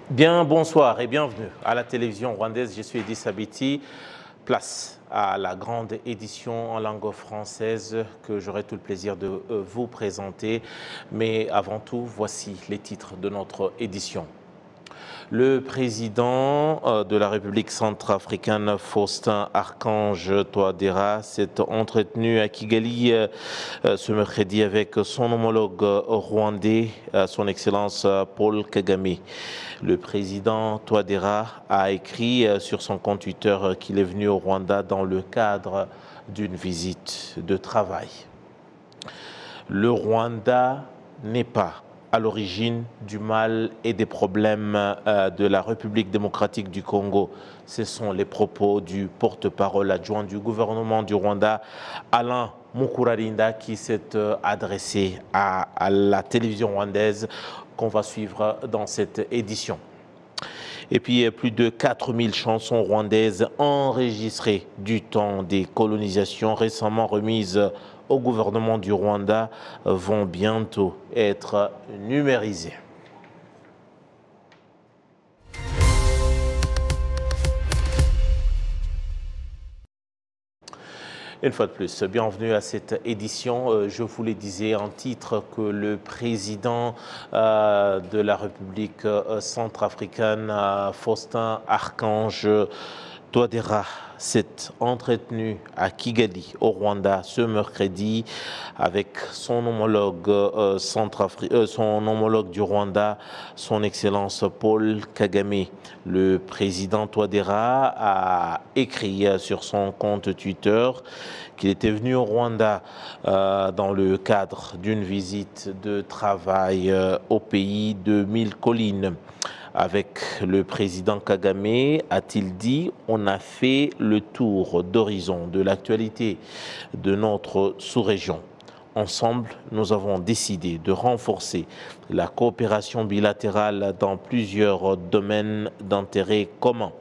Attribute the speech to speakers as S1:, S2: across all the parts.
S1: Bien, bonsoir et bienvenue à la télévision rwandaise. Je suis Edis Abiti. Place à la grande édition en langue française que j'aurai tout le plaisir de vous présenter. Mais avant tout, voici les titres de notre édition. Le président de la République centrafricaine, Faustin Archange Touadéra, s'est entretenu à Kigali ce mercredi avec son homologue rwandais, son Excellence Paul Kagame. Le président Touadéra a écrit sur son compte Twitter qu'il est venu au Rwanda dans le cadre d'une visite de travail. Le Rwanda n'est pas à l'origine du mal et des problèmes de la République démocratique du Congo. Ce sont les propos du porte-parole adjoint du gouvernement du Rwanda, Alain Mukurarinda, qui s'est adressé à la télévision rwandaise qu'on va suivre dans cette édition. Et puis plus de 4000 chansons rwandaises enregistrées du temps des colonisations récemment remises au gouvernement du Rwanda vont bientôt être numérisées. Une fois de plus, bienvenue à cette édition. Je vous le disais en titre que le président de la République centrafricaine, Faustin Archange Touadéra, s'est entretenu à Kigali, au Rwanda, ce mercredi avec son homologue, son homologue du Rwanda, son Excellence Paul Kagame. Le président Touadéra a écrit sur son compte Twitter qu'il était venu au Rwanda dans le cadre d'une visite de travail au pays de 1000 collines. Avec le président Kagame, a-t-il dit, on a fait le tour d'horizon de l'actualité de notre sous-région. Ensemble, nous avons décidé de renforcer la coopération bilatérale dans plusieurs domaines d'intérêt commun.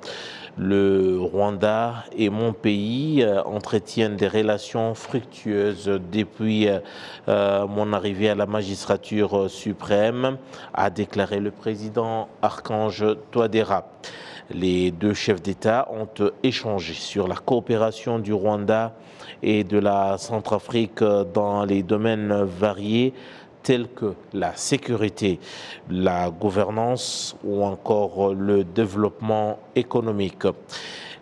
S1: Le Rwanda et mon pays entretiennent des relations fructueuses depuis mon arrivée à la magistrature suprême, a déclaré le président Archange Touadéra. Les deux chefs d'État ont échangé sur la coopération du Rwanda et de la Centrafrique dans les domaines variés tels que la sécurité, la gouvernance ou encore le développement économique.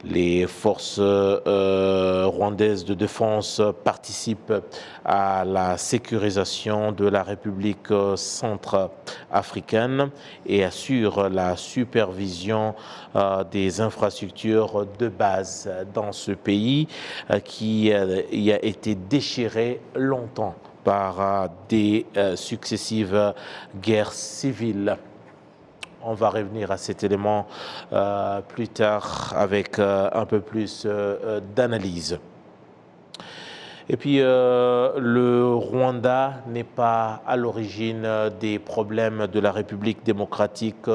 S1: Les forces rwandaises de défense participent à la sécurisation de la République centrafricaine et assurent la supervision des infrastructures de base dans ce pays qui y a été déchiré longtemps par des successives guerres civiles. On va revenir à cet élément plus tard avec un peu plus d'analyse. Et puis, le Rwanda n'est pas à l'origine des problèmes de la République démocratique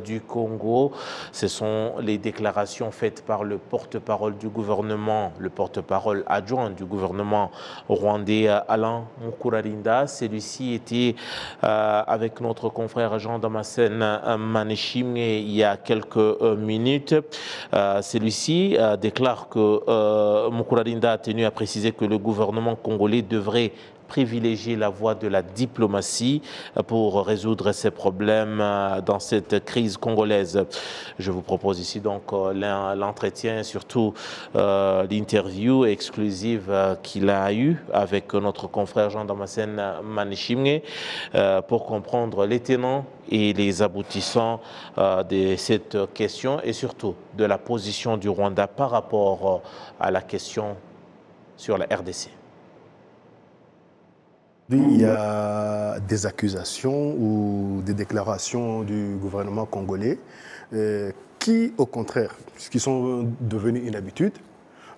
S1: du Congo. Ce sont les déclarations faites par le porte-parole du gouvernement, le porte-parole adjoint du gouvernement rwandais, Alain Mukurarinda. Celui-ci était avec notre confrère Jean Damascène Maneshimwe il y a quelques minutes. Celui-ci déclare que Mukurarinda a tenu à préciser que le gouvernement congolais devrait privilégier la voie de la diplomatie pour résoudre ces problèmes dans cette crise congolaise. Je vous propose ici donc l'entretien, surtout l'interview exclusive qu'il a eue avec notre confrère Jean Damascène Maneshimwe pour comprendre les tenants et les aboutissants de cette question et surtout de la position du Rwanda par rapport à la question sur la RDC.
S2: Il y a des accusations ou des déclarations du gouvernement congolais qui, au contraire, qui sont devenues une habitude,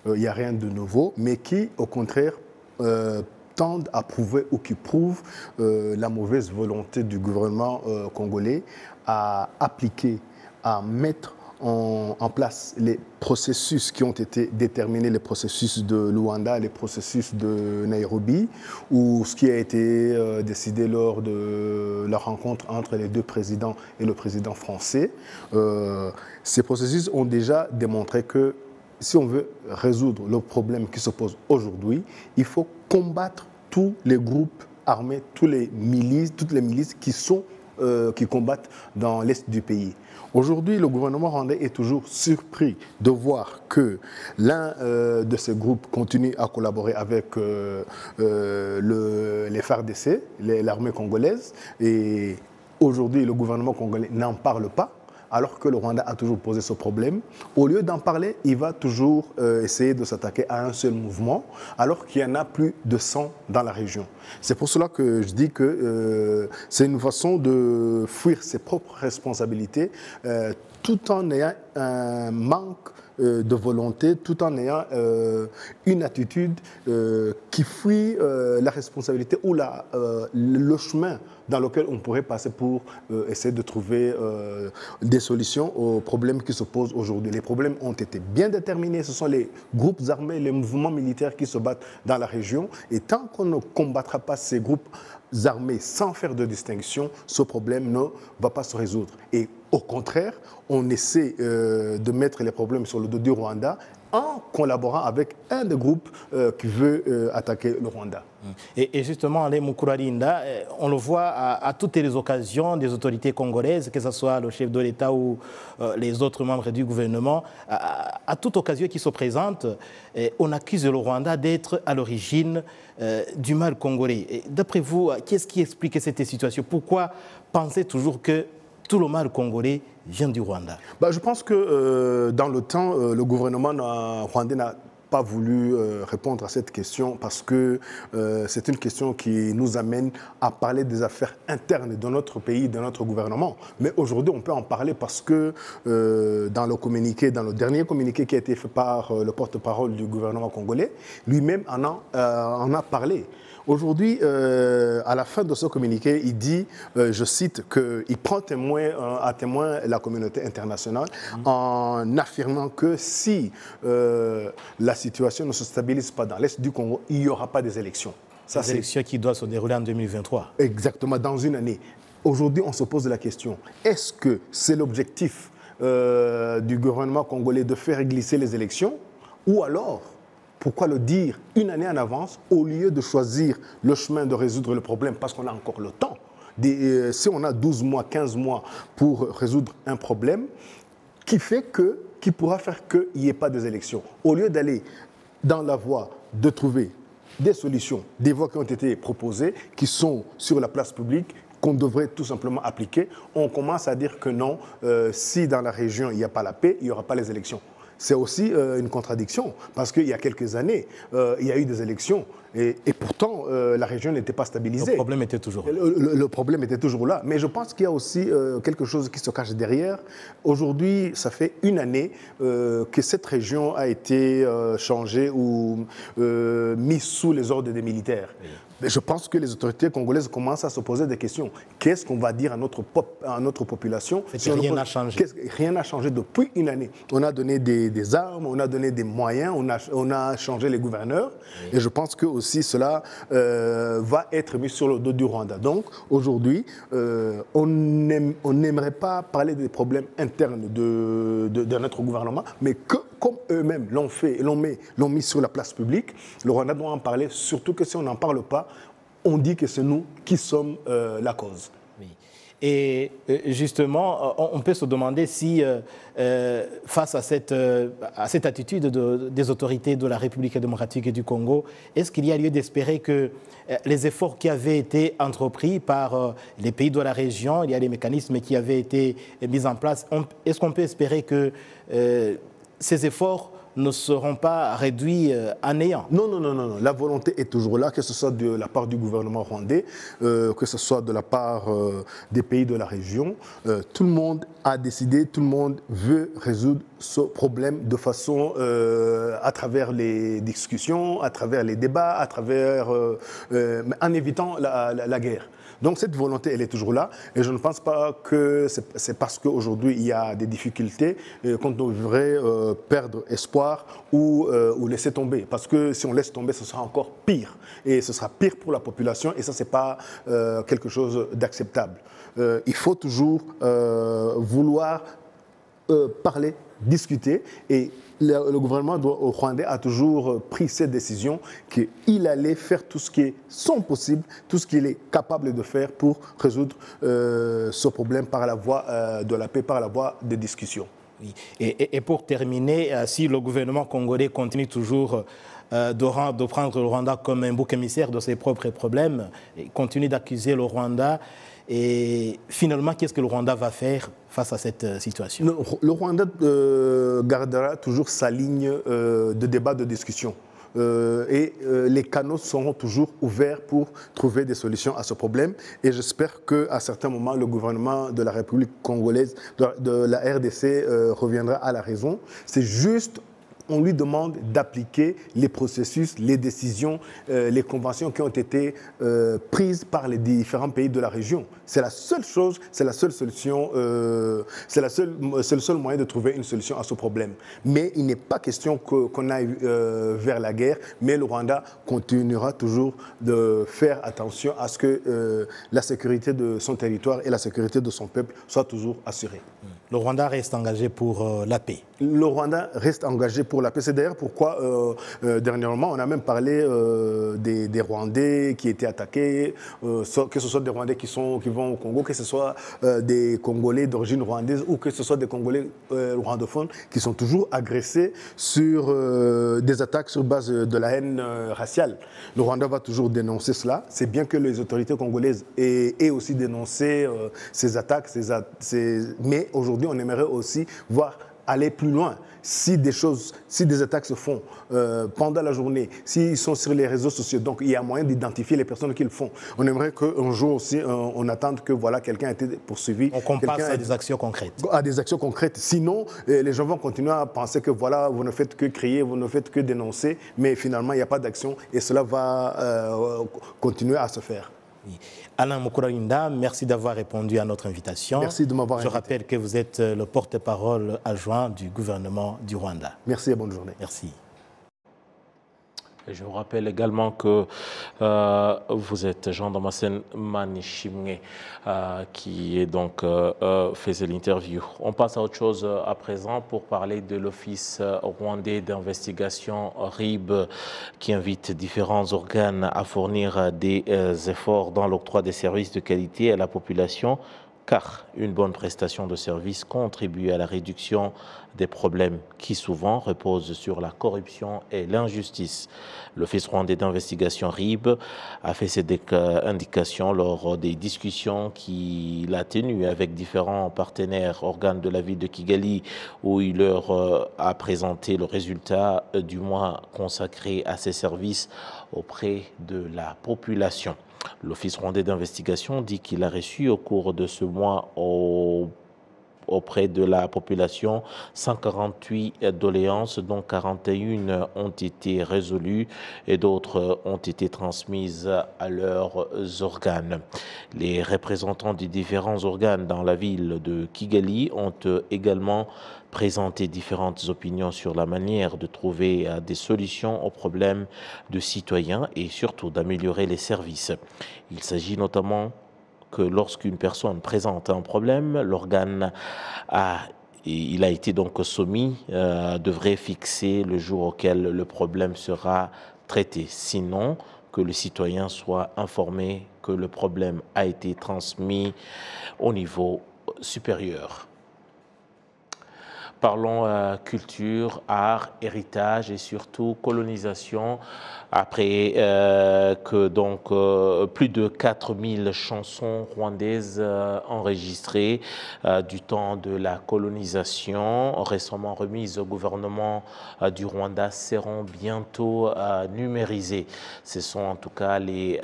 S2: il n'y a rien de nouveau, mais qui, au contraire, tendent à prouver ou qui prouvent la mauvaise volonté du gouvernement congolais à appliquer, à mettre en place les processus qui ont été déterminés, les processus de Luanda, les processus de Nairobi, ou ce qui a été décidé lors de la rencontre entre les deux présidents et le président français. Ces processus ont déjà démontré que si on veut résoudre le problème qui se pose aujourd'hui, il faut combattre tous les groupes armés, toutes les milices qui combattent dans l'est du pays. Aujourd'hui, le gouvernement rwandais est toujours surpris de voir que l'un de ces groupes continue à collaborer avec les FARDC, l'armée congolaise, et aujourd'hui, le gouvernement congolais n'en parle pas, alors que le Rwanda a toujours posé ce problème. Au lieu d'en parler, il va toujours essayer de s'attaquer à un seul mouvement, alors qu'il y en a plus de 100 dans la région. C'est pour cela que je dis que c'est une façon de fuir ses propres responsabilités, tout en ayant un manque de volonté, tout en ayant une attitude qui fuit la responsabilité ou le chemin dans lequel on pourrait passer pour essayer de trouver des solutions aux problèmes qui se posent aujourd'hui. Les problèmes ont été bien déterminés, ce sont les groupes armés, les mouvements militaires qui se battent dans la région, et tant qu'on ne combattra pas ces groupes armés sans faire de distinction, ce problème ne va pas se résoudre. Et au contraire, on essaie de mettre les problèmes sur le dos du Rwanda en collaborant avec un des groupes qui veut attaquer le Rwanda.
S3: Et justement, les Mukurarinda, on le voit à toutes les occasions des autorités congolaises, que ce soit le chef de l'État ou les autres membres du gouvernement, à toute occasion qui se présente, on accuse le Rwanda d'être à l'origine du mal congolais. D'après vous, qu'est-ce qui explique cette situation? Pourquoi penser toujours que tout le mal congolais vient du Rwanda?
S2: Je pense que dans le temps, le gouvernement rwandais n'a pas voulu répondre à cette question parce que c'est une question qui nous amène à parler des affaires internes de notre pays, de notre gouvernement. Mais aujourd'hui, on peut en parler parce que dans le dernier communiqué qui a été fait par le porte-parole du gouvernement congolais, lui-même en a parlé. Aujourd'hui, à la fin de ce communiqué, il dit, je cite, qu'il prend à témoin la communauté internationale en affirmant que si la situation ne se stabilise pas dans l'Est du Congo, il n'y aura pas des élections.
S3: Des élections qui doivent se dérouler en 2023.
S2: Exactement, dans une année. Aujourd'hui, on se pose la question, est-ce que c'est l'objectif du gouvernement congolais de faire glisser les élections, ou alors pourquoi le dire une année en avance au lieu de choisir le chemin de résoudre le problème parce qu'on a encore le temps? Si on a 12 mois, 15 mois pour résoudre un problème qui pourra faire qu'il n'y ait pas des élections, au lieu d'aller dans la voie de trouver des solutions, des voies qui ont été proposées, qui sont sur la place publique, qu'on devrait tout simplement appliquer, on commence à dire que non, si dans la région il n'y a pas la paix, il n'y aura pas les élections. C'est aussi une contradiction, parce qu'il y a quelques années, il y a eu des élections, et pourtant, la région n'était pas stabilisée.
S3: Le problème était toujours là.
S2: Le problème était toujours là. Mais je pense qu'il y a aussi quelque chose qui se cache derrière. Aujourd'hui, ça fait une année que cette région a été changée ou mise sous les ordres des militaires. Oui. Mais je pense que les autorités congolaises commencent à se poser des questions. Qu'est-ce qu'on va dire à notre population?
S3: Rien n'a changé.
S2: Rien n'a changé depuis une année. On a donné des armes, on a donné des moyens, on a changé les gouverneurs. Oui. Et je pense que aussi cela va être mis sur le dos du Rwanda. Donc aujourd'hui, on n'aimerait pas parler des problèmes internes de notre gouvernement, mais que comme eux-mêmes l'ont mis sur la place publique, le Rwanda doit en parler, surtout que si on n'en parle pas, on dit que c'est nous qui sommes la cause.
S3: Oui. Et justement, on peut se demander si, face à cette attitude des autorités de la République démocratique du Congo, est-ce qu'il y a lieu d'espérer que les efforts qui avaient été entrepris par les pays de la région, il y a des mécanismes qui avaient été mis en place, est-ce qu'on peut espérer que ces efforts ne seront pas réduits à néant?
S2: Non. La volonté est toujours là, que ce soit de la part du gouvernement rwandais, que ce soit de la part des pays de la région. Tout le monde a décidé, tout le monde veut résoudre ce problème de façon à travers les discussions, à travers les débats, en évitant la guerre. Donc cette volonté, elle est toujours là. Et je ne pense pas que c'est parce qu'aujourd'hui, il y a des difficultés qu'on devrait perdre espoir ou laisser tomber. Parce que si on laisse tomber, ce sera encore pire. Et ce sera pire pour la population. Et ça, ce n'est pas quelque chose d'acceptable. Il faut toujours vouloir parler, discuter. Et le gouvernement rwandais a toujours pris cette décision qu'il allait faire tout ce qui est son possible, tout ce qu'il est capable de faire pour résoudre ce problème par la voie de la paix, par la voie des discussions.
S3: Oui. Et pour terminer, si le gouvernement congolais continue toujours de prendre le Rwanda comme un bouc émissaire de ses propres problèmes, et continue d'accuser le Rwanda, et finalement, qu'est-ce que le Rwanda va faire face à cette situation?
S2: Le Rwanda gardera toujours sa ligne de débat, de discussion. Les canaux seront toujours ouverts pour trouver des solutions à ce problème. Et j'espère qu'à certains moments, le gouvernement de la République congolaise, de la RDC, reviendra à la raison. C'est juste... On lui demande d'appliquer les processus, les décisions, les conventions qui ont été prises par les différents pays de la région. C'est la seule chose, c'est la seule solution, c'est le seul moyen de trouver une solution à ce problème. Mais il n'est pas question qu'on aille vers la guerre, mais le Rwanda continuera toujours de faire attention à ce que la sécurité de son territoire et la sécurité de son peuple soient toujours assurées.
S3: Le Rwanda reste engagé pour la paix.
S2: Le Rwanda reste engagé pour la paix. C'est d'ailleurs pourquoi, dernièrement, on a même parlé des Rwandais qui étaient attaqués, que ce soit des Rwandais qui vont au Congo, que ce soit des Congolais d'origine rwandaise ou que ce soit des Congolais rwandophones qui sont toujours agressés sur des attaques sur base de la haine raciale. Le Rwanda va toujours dénoncer cela. C'est bien que les autorités congolaises aient aussi dénoncé ces attaques, mais aujourd'hui, on aimerait aussi voir aller plus loin. Si des attaques se font pendant la journée, s'ils sont sur les réseaux sociaux, donc il y a moyen d'identifier les personnes qui le font. On aimerait qu'un jour aussi, on attende que voilà, quelqu'un ait été poursuivi.
S3: On passe à des actions concrètes.
S2: À des actions concrètes. Sinon, les gens vont continuer à penser que voilà, vous ne faites que crier, vous ne faites que dénoncer, mais finalement, il n'y a pas d'action et cela va continuer à se faire.
S3: Oui. Alain Mukuralinda, merci d'avoir répondu à notre invitation.
S2: Merci de m'avoir invité.
S3: Je rappelle que vous êtes le porte-parole adjoint du gouvernement du Rwanda.
S2: Merci et bonne journée.
S3: Merci.
S1: Je vous rappelle également que vous êtes Jean-Damascène Manishimwe qui est donc faisait l'interview. On passe à autre chose à présent pour parler de l'Office rwandais d'investigation RIB qui invite différents organes à fournir des efforts dans l'octroi des services de qualité à la population, car une bonne prestation de service contribue à la réduction des problèmes qui souvent reposent sur la corruption et l'injustice. L'Office rwandais d'investigation RIB a fait cette indication lors des discussions qu'il a tenues avec différents partenaires, organes de la ville de Kigali, où il leur a présenté le résultat du mois consacré à ces services auprès de la population. L'Office rwandais d'investigation dit qu'il a reçu au cours de ce mois auprès de la population 148 doléances, dont 41 ont été résolues et d'autres ont été transmises à leurs organes. Les représentants des différents organes dans la ville de Kigali ont également présenté différentes opinions sur la manière de trouver des solutions aux problèmes de citoyens et surtout d'améliorer les services. Il s'agit notamment que lorsqu'une personne présente un problème, l'organe il a été donc soumis, devrait fixer le jour auquel le problème sera traité. Sinon, que le citoyen soit informé que le problème a été transmis au niveau supérieur. Parlons culture, art, héritage et surtout colonisation. Après que donc plus de 4000 chansons rwandaises enregistrées du temps de la colonisation, récemment remises au gouvernement du Rwanda, seront bientôt numérisées. Ce sont en tout cas les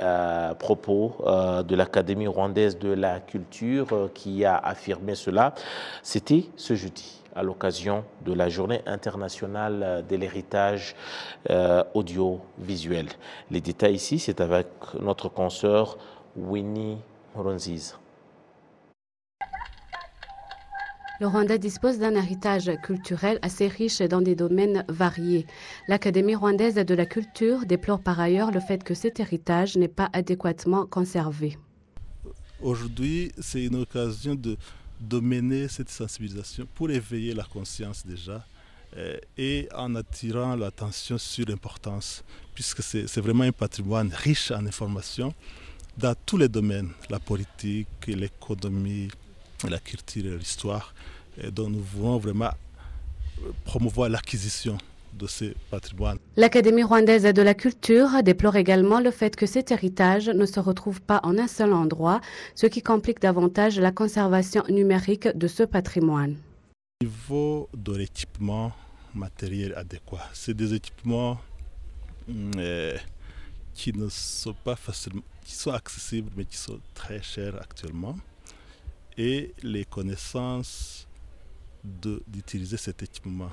S1: propos de l'Académie rwandaise de la culture qui a affirmé cela. C'était ce jeudi, à l'occasion de la Journée internationale de l'héritage audiovisuel. Les détails ici, c'est avec notre consoeur Winnie Nkurunziza.
S4: Le Rwanda dispose d'un héritage culturel assez riche dans des domaines variés. L'Académie rwandaise de la culture déplore par ailleurs le fait que cet héritage n'est pas adéquatement conservé.
S5: Aujourd'hui, c'est une occasion de mener cette sensibilisation pour éveiller la conscience déjà et en attirant l'attention sur l'importance, puisque c'est vraiment un patrimoine riche en informations dans tous les domaines, la politique, l'économie, la culture et l'histoire, dont nous voulons vraiment promouvoir l'acquisition de ces patrimoines.
S4: L'Académie rwandaise de la culture déplore également le fait que cet héritage ne se retrouve pas en un seul endroit, ce qui complique davantage la conservation numérique de ce patrimoine.
S5: Au niveau de l'équipement matériel adéquat, c'est des équipements qui ne sont pas facilement, qui sont accessibles mais qui sont très chers actuellement. Et les connaissances d'utiliser cet équipement,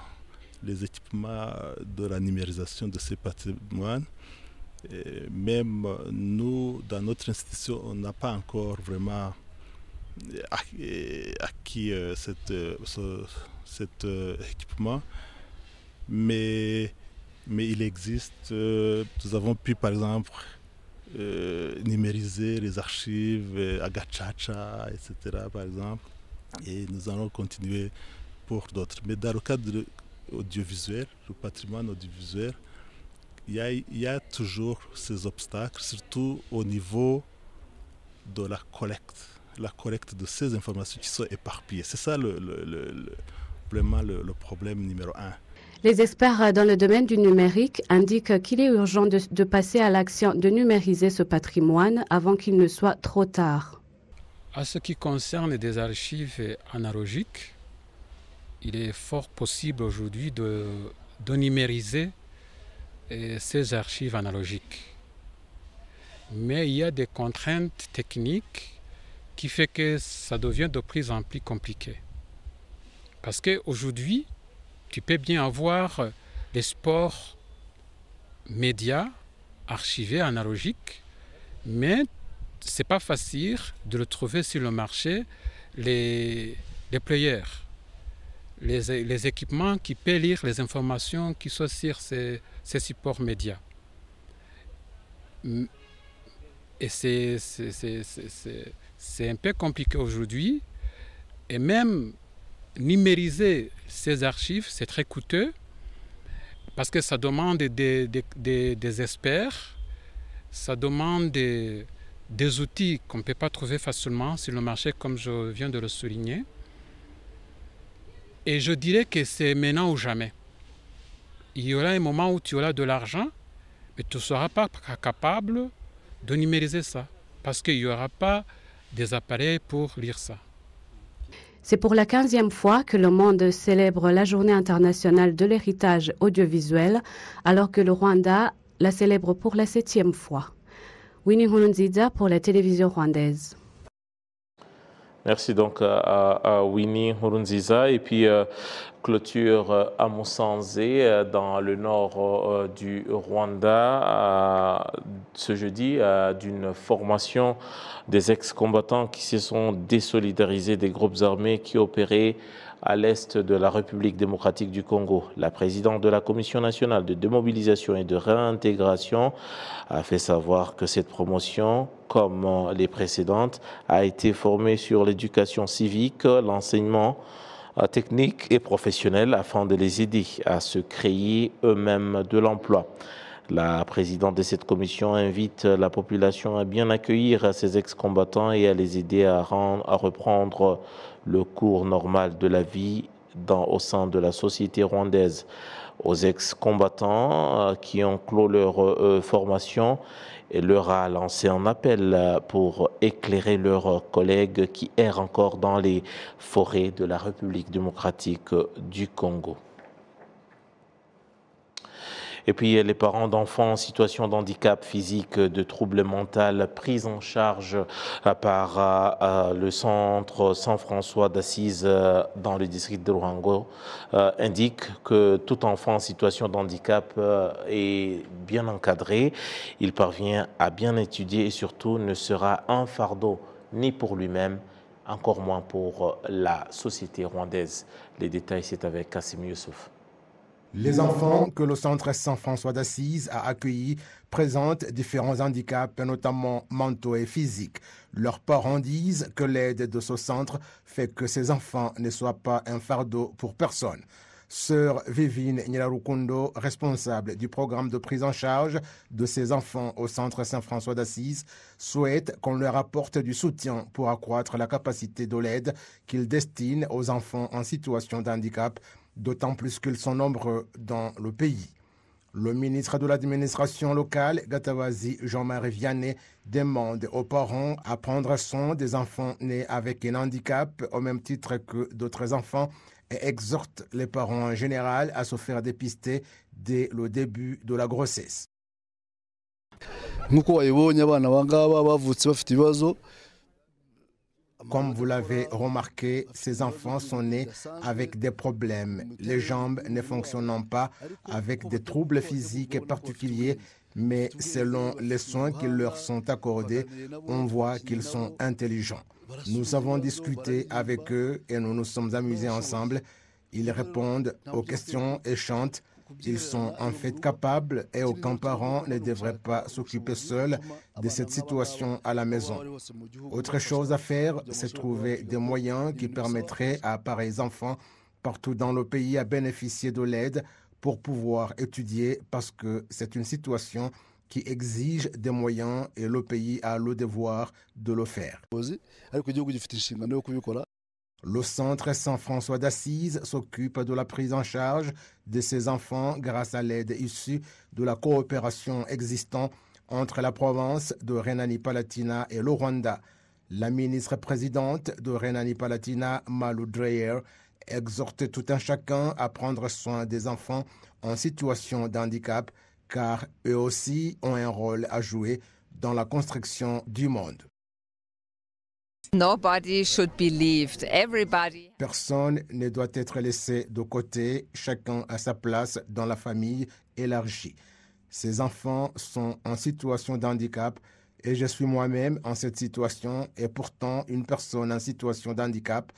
S5: les équipements de la numérisation de ces patrimoines. Et même nous, dans notre institution, on n'a pas encore vraiment acquis cet équipement, mais il existe. Nous avons pu, par exemple, numériser les archives à Gachacha, etc. par exemple, et nous allons continuer pour d'autres. Mais dans le cadre de l'audiovisuel, le patrimoine audiovisuel, il y a toujours ces obstacles, surtout au niveau de la collecte de ces informations qui sont éparpillées. C'est ça vraiment le problème numéro un.
S4: Les experts dans le domaine du numérique indiquent qu'il est urgent de passer à l'action de numériser ce patrimoine avant qu'il ne soit trop tard.
S6: À ce qui concerne des archives analogiques, il est fort possible aujourd'hui de numériser ces archives analogiques. Mais il y a des contraintes techniques qui font que ça devient de plus en plus compliqué. Parce qu'aujourd'hui, tu peux bien avoir les sports médias archivés analogiques, mais ce n'est pas facile de le trouver sur le marché, les players, les équipements qui peuvent lire les informations qui sont sur ces supports médias. Et c'est un peu compliqué aujourd'hui, et même numériser ces archives, c'est très coûteux parce que ça demande des experts, ça demande des outils qu'on ne peut pas trouver facilement sur le marché, comme je viens de le souligner. Et je dirais que c'est maintenant ou jamais. Il y aura un moment où tu auras de l'argent, mais tu ne seras pas capable de numériser ça parce qu'il n'y aura pas des appareils pour lire ça.
S4: C'est pour la 15e fois que le monde célèbre la Journée internationale de l'héritage audiovisuel, alors que le Rwanda la célèbre pour la 7e fois. Winnie Nkurunziza pour la télévision rwandaise.
S1: Merci donc à Winnie Nkurunziza. Et puis clôture à Musanze, dans le nord du Rwanda, ce jeudi, d'une formation des ex-combattants qui se sont désolidarisés des groupes armés qui opéraient à l'est de la République démocratique du Congo. La présidente de la Commission nationale de démobilisation et de réintégration a fait savoir que cette promotion, comme les précédentes, a été formée sur l'éducation civique, l'enseignement technique et professionnel afin de les aider à se créer eux-mêmes de l'emploi. La présidente de cette commission invite la population à bien accueillir ces ex-combattants et à les aider à reprendre le cours normal de la vie au sein de la société rwandaise. Aux ex-combattants qui ont clos leur formation, elle leur a lancé un appel pour éclairer leurs collègues qui errent encore dans les forêts de la République démocratique du Congo. Et puis les parents d'enfants en situation de handicap physique, de troubles mentaux, pris en charge par le centre Saint-François d'Assise dans le district de Ruhango, indiquent que tout enfant en situation de handicap est bien encadré, il parvient à bien étudier et surtout ne sera un fardeau ni pour lui-même, encore moins pour la société rwandaise. Les détails, c'est avec Kassim Youssouf.
S7: Les enfants que le centre Saint-François d'Assise a accueillis présentent différents handicaps, notamment mentaux et physiques. Leurs parents disent que l'aide de ce centre fait que ces enfants ne soient pas un fardeau pour personne. Sœur Vivine Nyirarukundo, responsable du programme de prise en charge de ces enfants au centre Saint-François d'Assise, souhaite qu'on leur apporte du soutien pour accroître la capacité de l'aide qu'ils destinent aux enfants en situation de handicap, d'autant plus qu'ils sont nombreux dans le pays. Le ministre de l'administration locale, Gatabazi Jean-Marie Vianney, demande aux parents à prendre soin des enfants nés avec un handicap au même titre que d'autres enfants et exhorte les parents en général à se faire dépister dès le début de la grossesse. Comme vous l'avez remarqué, ces enfants sont nés avec des problèmes, les jambes ne fonctionnant pas, avec des troubles physiques particuliers, mais selon les soins qui leur sont accordés, on voit qu'ils sont intelligents. Nous avons discuté avec eux et nous nous sommes amusés ensemble. Ils répondent aux questions et chantent. Ils sont en fait capables et aucun parent ne devrait pas s'occuper seul de cette situation à la maison. Autre chose à faire, c'est trouver des moyens qui permettraient à pareils enfants partout dans le pays à bénéficier de l'aide pour pouvoir étudier parce que c'est une situation qui exige des moyens et le pays a le devoir de le faire. Le centre Saint-François d'Assise s'occupe de la prise en charge de ces enfants grâce à l'aide issue de la coopération existante entre la province de Rhénanie-Palatinat et le Rwanda. La ministre-présidente de Rhénanie-Palatinat, Malou Dreyer, exhorte tout un chacun à prendre soin des enfants en situation de handicap car eux aussi ont un rôle à jouer dans la construction du monde.
S8: Nobody should be left. Everybody.
S7: Personne ne doit être laissé de côté, chacun a sa place dans la famille élargie. Ces enfants sont en situation de handicap et je suis moi-même en cette situation et pourtant une personne en situation de handicap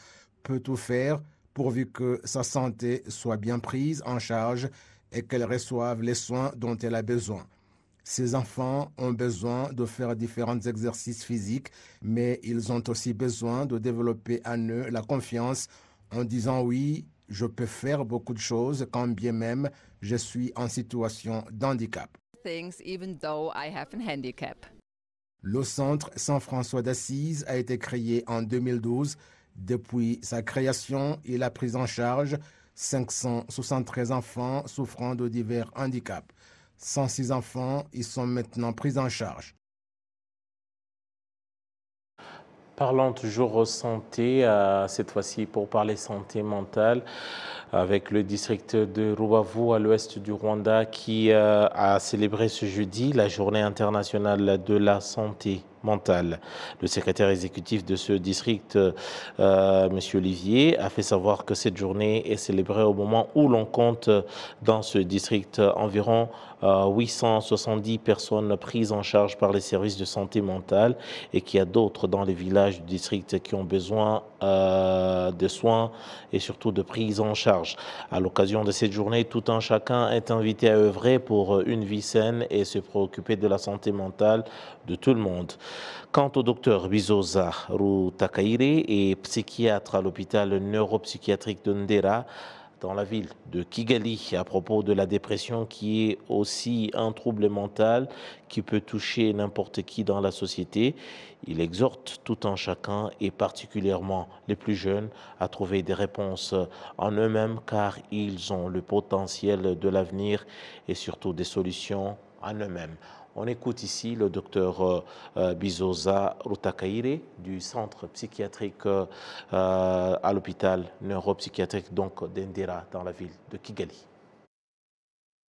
S7: peut tout faire pourvu que sa santé soit bien prise en charge et qu'elle reçoive les soins dont elle a besoin. Ces enfants ont besoin de faire différents exercices physiques, mais ils ont aussi besoin de développer en eux la confiance en disant oui, je peux faire beaucoup de choses quand bien même je suis en situation d'handicap.
S8: Even though I have a handicap.
S7: Le centre Saint-François d'Assise a été créé en 2012. Depuis sa création, il a pris en charge 573 enfants souffrant de divers handicaps. 106 enfants y sont maintenant pris en charge.
S1: Parlons toujours santé, cette fois-ci pour parler santé mentale, avec le district de Rubavu à l'ouest du Rwanda qui a célébré ce jeudi la journée internationale de la santé mentale. Le secrétaire exécutif de ce district, M. Olivier, a fait savoir que cette journée est célébrée au moment où l'on compte dans ce district environ 870 personnes prises en charge par les services de santé mentale et qu'il y a d'autres dans les villages du district qui ont besoin de soins et surtout de prise en charge. À l'occasion de cette journée, tout un chacun est invité à œuvrer pour une vie saine et se préoccuper de la santé mentale de tout le monde. Quant au docteur Bizoza Rutakaire et psychiatre à l'hôpital neuropsychiatrique de Ndera, dans la ville de Kigali, à propos de la dépression qui est aussi un trouble mental qui peut toucher n'importe qui dans la société. Il exhorte tout un chacun et particulièrement les plus jeunes à trouver des réponses en eux-mêmes car ils ont le potentiel de l'avenir et surtout des solutions en eux-mêmes. On écoute ici le docteur Bizoza Rutakaire du centre psychiatrique à l'hôpital neuropsychiatrique donc d'Ndera dans la ville de Kigali.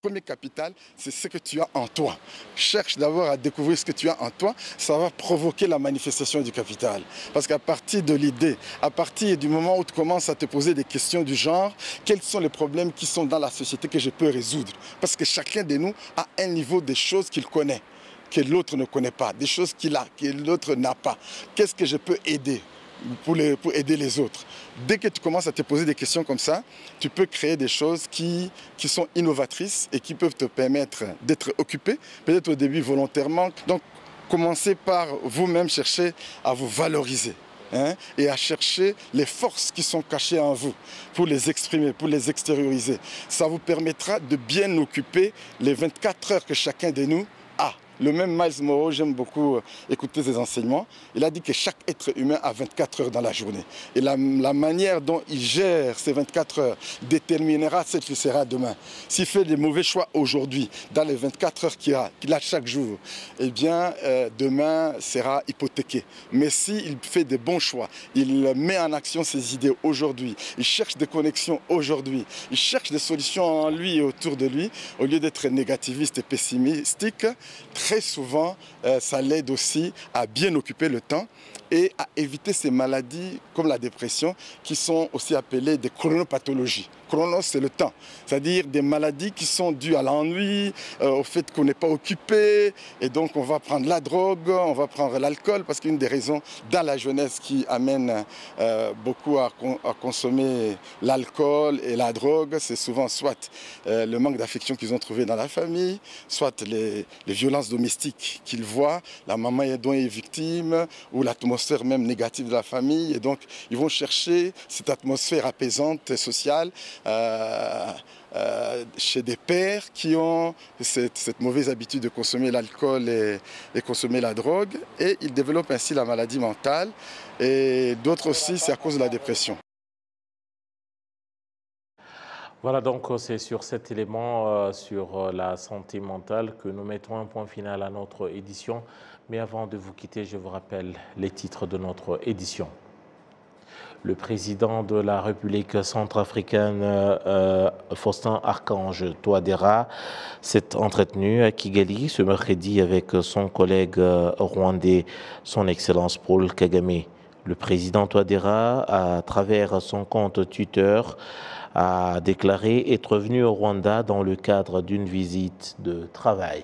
S9: Le premier capital, c'est ce que tu as en toi. Cherche d'abord à découvrir ce que tu as en toi, ça va provoquer la manifestation du capital. Parce qu'à partir de l'idée, à partir du moment où tu commences à te poser des questions du genre, quels sont les problèmes qui sont dans la société que je peux résoudre? Parce que chacun de nous a un niveau des choses qu'il connaît. que l'autre ne connaît pas, des choses qu'il a, que l'autre n'a pas. Qu'est-ce que je peux aider pour aider les autres? Dès que tu commences à te poser des questions comme ça, tu peux créer des choses qui sont innovatrices et qui peuvent te permettre d'être occupé, peut-être au début volontairement. Donc, commencez par vous-même chercher à vous valoriser. Et à chercher les forces qui sont cachées en vous pour les exprimer, pour les extérioriser. Ça vous permettra de bien occuper les 24 heures que chacun de nous a. Le même Miles Monroe, j'aime beaucoup écouter ses enseignements, il a dit que chaque être humain a 24 heures dans la journée. Et la manière dont il gère ces 24 heures déterminera ce qu'il sera demain. S'il fait des mauvais choix aujourd'hui, dans les 24 heures qu'il a chaque jour, eh bien, demain sera hypothéqué. Mais s'il fait des bons choix, il met en action ses idées aujourd'hui, il cherche des connexions aujourd'hui, il cherche des solutions en lui et autour de lui, au lieu d'être négativiste et pessimistique, très souvent, ça l'aide aussi à bien occuper le temps et à éviter ces maladies comme la dépression qui sont aussi appelées des chronopathologies. Chronos, c'est le temps, c'est-à-dire des maladies qui sont dues à l'ennui, au fait qu'on n'est pas occupé, et donc on va prendre la drogue, on va prendre l'alcool, parce qu'une des raisons dans la jeunesse qui amène beaucoup à consommer l'alcool et la drogue, c'est souvent soit le manque d'affection qu'ils ont trouvé dans la famille, soit les violences domestiques qu'ils voient, la maman dont est victime, ou l'atmosphère même négative de la famille, et donc ils vont chercher cette atmosphère apaisante, sociale, chez des pères qui ont cette mauvaise habitude de consommer l'alcool et consommer la drogue, et ils développent ainsi la maladie mentale, et d'autres aussi c'est à cause de la dépression.
S1: Voilà, donc c'est sur cet élément, sur la santé mentale, que nous mettons un point final à notre édition. Mais avant de vous quitter, je vous rappelle les titres de notre édition. Le président de la République centrafricaine, Faustin Archange Touadéra, s'est entretenu à Kigali ce mercredi avec son collègue rwandais, son Excellence Paul Kagame. Le président Touadéra, à travers son compte Twitter, a déclaré être venu au Rwanda dans le cadre d'une visite de travail.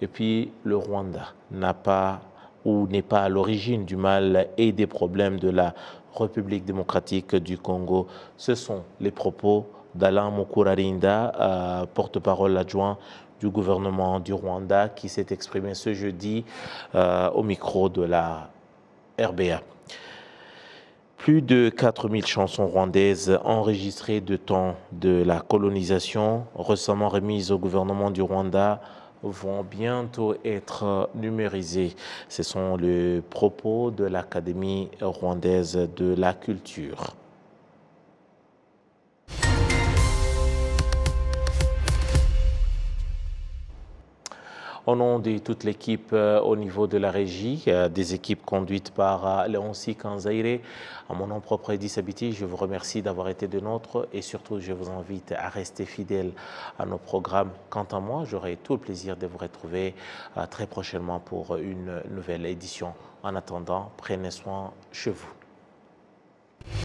S1: Et puis, le Rwanda n'a pas ou n'est pas à l'origine du mal et des problèmes de la République démocratique du Congo. Ce sont les propos d'Alain Mukurarinda, porte-parole adjoint du gouvernement du Rwanda, qui s'est exprimé ce jeudi au micro de la RBA. Plus de 4000 chansons rwandaises enregistrées de temps de la colonisation, récemment remises au gouvernement du Rwanda, vont bientôt être numérisées. Ce sont les propos de l'Académie rwandaise de la culture. Au nom de toute l'équipe au niveau de la régie, des équipes conduites par Léoncy Kanzaire, à mon nom propre Edis Abiti, je vous remercie d'avoir été de nôtres et surtout je vous invite à rester fidèles à nos programmes. Quant à moi, j'aurai tout le plaisir de vous retrouver très prochainement pour une nouvelle édition. En attendant, prenez soin chez vous.